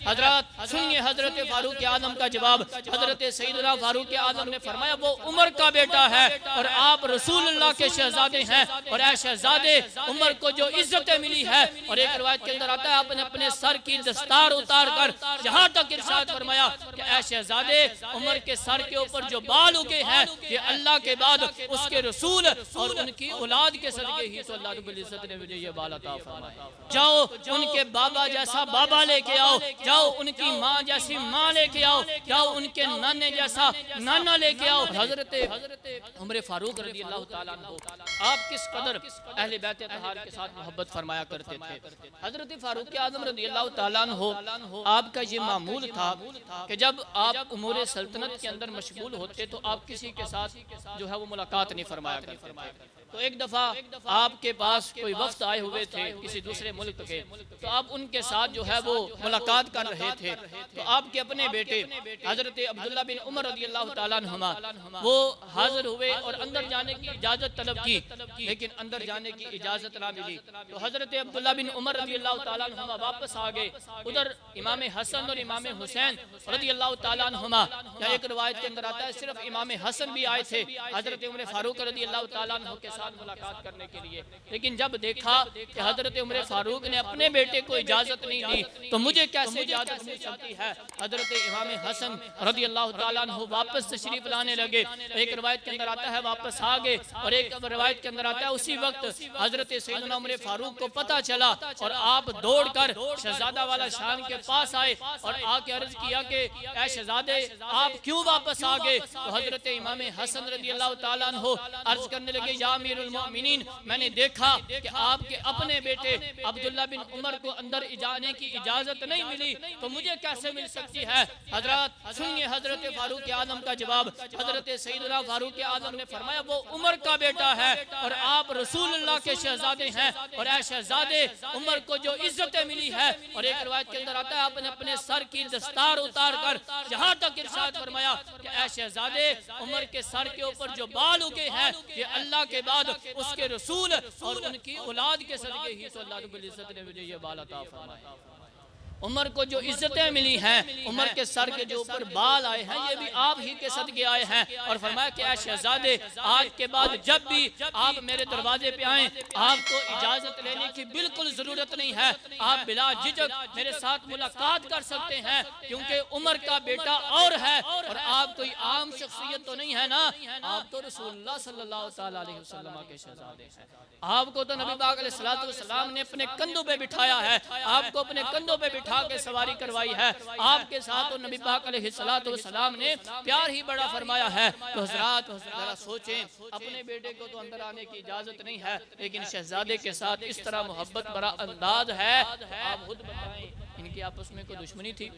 हजरत सुनिए हजरत फारूक आजम का जवाब। हजरत सैयदना फारूक आजम ने फरमाया वो उमर का बेटा है और आप रसूलुल्लाह के शहजादे हैं, और ऐ शहजादे उमर को जो इज्जतें मिली है, और एक रिवायत के अंदर आता है आपने अपने सर की दस्तार उतार कर यहाँ तक इरशाद फरमाया कि ऐ शहजादे उमर के सर के ऊपर जो बाल उगे हैं ये अल्लाह के बाद उसके रसूल और उनकी औलाद के सदके ही तो अल्लाह रब्बुल इज्जत ने मुझे ये बाल अता फरमाया। जाओ उनके बाबा जैसा बाबा लेके आओ, जाओ उनकी माँ जैसी माँ लेके आओ, जाओ उनके नाने जैसा नाना लेके आओ। हजरत उमर फारूक रज़ी अल्लाह ताला अन्हु आप किस कदर अहले बैत अतहार के साथ मोहब्बत फरमाया करते थे। हजरत फारूक आजम रज़ी अल्लाह ताला अन्हु आपका ये मामूल था कि जब आप उमूर सल्तनत के अंदर मशगूल होते तो आप किसी के साथ जो है वो मुलाकात नहीं फरमाया करते थे। तो एक दफ़ा आपके पास कोई वफ्द आए हुए थे किसी दूसरे मुल्क के, तो आप उनके साथ जो है वो मुलाकात कर रहे थे। तो आपके अपने बेटे हजरत अब्दुल्ला बिन उमर रज़ी अल्लाह ताला अन्हुमा वो हाजिर हुए और अंदर जाने की इजाज़त तलब की, लेकिन अंदर जाने की इजाज़त ना मिली। तो हजरत अब्दुल्ला बिन उमर रज़ी अल्लाह ताला अन्हुमा वापस आ गए। उधर इमाम हसन और इमाम हुसैन रज़ी अल्लाह ताला अन्हुमा, या एक रिवायत के अंदर आता है सिर्फ इमाम हसन भी आए थे हजरत उमर फारूक रज़ी अल्लाह ताला अन्हु के साथ मुलाकात करने के लिए। लेकिन जब देखा कि हजरत उमर फारूक ने अपने बेटे को इजाजत नहीं दी तो मुझे कैसे इजाजत मिल सकती है। हजरत इमाम हसन रज़ी अल्लाह ताला अन्हु वापस तशरीफ लाने लगे। एक रिवायत के अंदर आता है वापस आ गए, और एक रिवायत के अंदर आता है उसी वक्त हजरत सैयदना उमर फारूक को पता चला और आप दौड़कर शहजादा वाला शान के पास आए और आके अर्ज किया कि ऐ शहजादे आप क्यों वापस आ गए। तो हजरत इमाम हसन रज़ी अल्लाह ताला अन्हु अर्ज करने लगे या अमीरुल मोमिनीन, मैंने देखा कि आपके अपने बेटे अब्दुल्ला बिन उमर को अंदर जाने की इजाजत नहीं मिली तो मुझे कैसे मिल सकती है। हजरत सुनिए हजरत फारूक आजम का जवाब। हजरत सैयदना फारूक आजम ने फरमाया वो उमर का बेटा है और आप रसूलुल्लाह के शहजादे हैं, और ऐ शहजादे उमर को जो इज्जतें मिली है, और एक रिवायत के अंदर आता है आपने अपने सर की दस्तार उतार कर यहाँ तक इरशाद फरमाया कि ऐ शहजादे उमर के सर के ऊपर जो बाल उगे हैं ये अल्लाह के बाद उसके रसूल और उनकी औलाद के सदके ही तो अल्लाह रब्बुल इज्जत ने मुझे ये बाल अता फरमाया। उमर को जो इज्जतें मिली हैं, उमर के सर के जो ऊपर बाल आए हैं ये भी आप ही के सदके आए हैं। और फरमाया कि ऐ शहजादे आज के बाद जब भी आप मेरे दरवाजे पे आएं आपको इजाजत लेने की बिल्कुल जरूरत नहीं है, आप बिला झिझक मेरे साथ मुलाकात कर सकते हैं क्योंकि उमर का बेटा और है और आप कोई आम शख्सियत तो नहीं है ना, आप तो रसूलुल्लाह सल्लल्लाहु अलैहि वसल्लम के शहजादे हैं। आपको तो नबी पाक अलैहिस्सलातु वस्सलाम ने अपने कंधों पे बिठाया है, आपको अपने कंधों पे बिठा के सवारी करवाई है, आपके साथ तो नबी पाक अलैहिस्सलातु वस्सलाम ने प्यार ही बड़ा फरमाया है। तो हज़रात जरा सोचें, अपने बेटे को तो अंदर आने की इजाजत नहीं है लेकिन शहजादे के साथ इस तरह मोहब्बत भरा अंदाज है। आप खुद बताएं इनकी आपस में कोई दुश्मनी थी,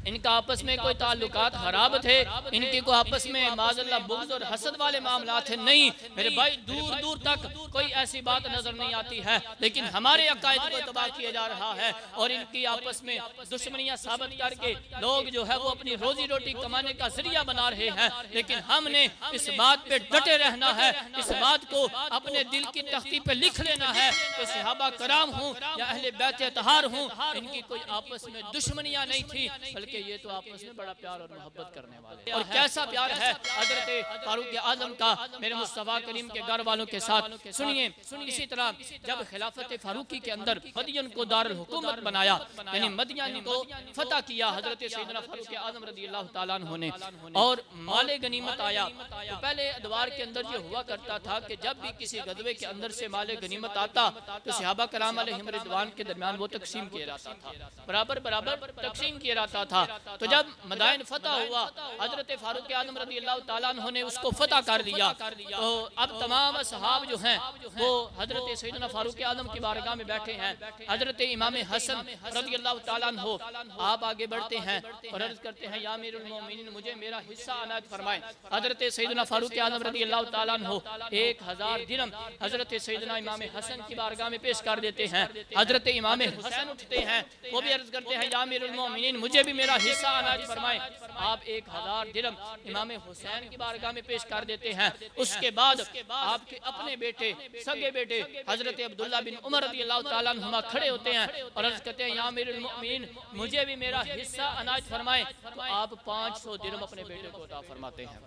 इनका आपस में कोई ताल्लुकात खराब थे, इनकी को आपस में माज़अल्लाह बुग़्ज़ और हसद वाले मामला थे? नहीं मेरे भाई, दूर दूर तक कोई ऐसी बात नजर नहीं आती है, लेकिन हमारे अकायद को तबाह किया जा रहा है और इनकी आपस में दुश्मनियां साबित करके लोग जो है वो अपनी रोजी रोटी कमाने का जरिया बना रहे हैं। लेकिन हमने इस बात पे डटे रहना है, इस बात को अपने दिल की तख्ती पे लिख लेना है कि सहाबा कराम हूँ या अहले बैत अतहार हूँ, इनकी कोई आपस में दुश्मनियां नहीं थी बल्कि ये तो आपस में बड़ा प्यार और मोहब्बत करने वाले। और कैसा प्यार है हजरत फारूक आजम का मेरे मुस्तफा करीम के घर वालों के साथ। सुनिए इसी तरह जब खिलाफत फारूकी के अंदर मदियन को दारुल हुकूमत बनाया, यानी मदियन को फतह किया हजरत सैयदना फारूक आजम रज़ी अल्लाह ताला अन्हु ने, और माले गनीमत आया, तो पहले अदवार के अंदर ये हुआ करता था कि जब भी किसी गज़वे के अंदर से माले गनीमत आता तो सहाबा कराम अलैहिम रिज़वान के दरमियान वो तकसीम किया जाता था, बराबर बराबर तकसीम किया जाता था। तो जब मदाइन फतह हुआ हजरत फारूक आजम रज़ी अल्लाह ताला अन्हु ने उसको फतह कर दिया, तो अब तमाम सहाब जो हैं वो हजरत सैयदना फारूक आजम की बारगाह में बैठे हैं। हजरत इमाम हसन रज़ी अल्लाह ताला अन्हु आप आगे बढ़ते हैं और अर्ज करते हैं या अमीरुल मोमिनीन मुझे मेरा हिस्सा अनायत फरमाएं। हजरत सैयदना फारूक आजम रज़ी अल्लाह ताला अन्हु 1000 दिरहम हजरत सैयदना इमाम हसन की बारगाह में पेश कर देते हैं। हजरत इमाम हुसैन उठते हैं, वो भी अर्ज करते हैं या अमीरुल मोमिनीन मुझे भी मेरा मेरा हिस्सा अनाज फरमाएं। आप 1000 दिरहम इमाम हुसैन की बारगाह में पेश कर देते हैं। उसके बाद आपके अपने बेटे, सगे बेटे हजरत अब्दुल्ला बिन उमर रज़ियल्लाहु ताला अन्हुमा खड़े होते हैं और अर्ज करते हैं, या अमीरुल मोमिनीन, मुझे भी मेरा हिस्सा अनाज फरमाएं। तो आप 500 दिरहम अपने बेटे को अता फरमाते हैं।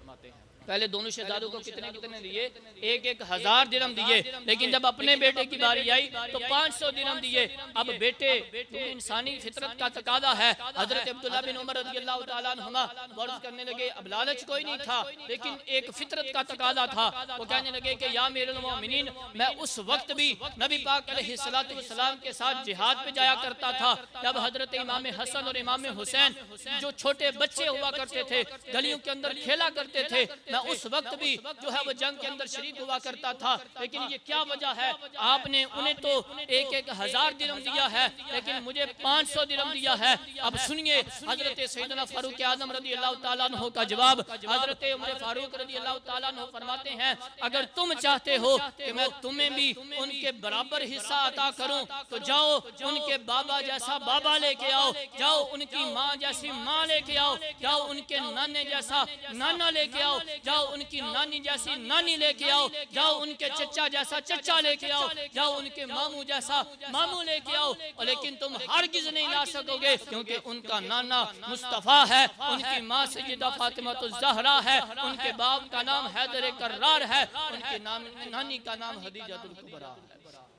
पहले दोनों शहजादों को कितने कितने दिए? 1000 दिरहम दिए, लेकिन जब अपने बेटे की बारी आई तो 500 दिरहम दिए। अब बेटे, इंसानी फितरत का तकादा है। हजरत अब्दुल्ला बिन उमर रज़ियल्लाहु ताला अन्हुमा वर्ज़ करने लगे, अब लालच कोई नहीं था, लेकिन एक फितरत का तकादा था। वो कहने लगे कि या अमीरुल मोमिनीन, मैं उस वक्त भी नबी पाक अलैहिस्सलातु वस्सलाम के साथ जिहाद पे जाया करता था, जब हजरत इमाम हसन और इमाम हुसैन जो छोटे बच्चे हुआ करते थे, गलियों के अंदर खेला करते थे, मैं उस वक्त भी जो है वो जंग के अंदर शरीक हुआ करता था। लेकिन ये क्या वजह है, आपने उन्हें तो 1000 दिरहम दिया है, लेकिन मुझे 500 दिरहम दिया है। अब सुनिए हजरत सैयदना फारूक आज़म रज़ियल्लाहु ताला अन्हु का जवाब। हजरत उमर फारूक रज़ियल्लाहु ताला अन्हु फरमाते हैं, अगर तुम चाहते हो कि मैं तुम्हें भी उनके बराबर हिस्सा अता करूं, तो जाओ उनके बाबा जैसा बाबा लेके आओ, जाओ उनकी माँ जैसी माँ लेके आओ, जाओ उनके नाने जैसा नाना लेके आओ, जाओ उनकी नानी जैसी नानी लेके आओ, जाओ उनके चचा जैसा चचा लेके आओ, जाओ उनके मामू जैसा मामू लेके आओ। लेकिन तुम हरगिज नहीं ला सकोगे, क्योंकि उनका नाना मुस्तफ़ा है, उनकी माँ सैयदा फातिमा तो ज़हरा है, उनके बाप का नाम हैदर कर्रार है, उनके नानी का नाम हदीजातुल कुबरा है।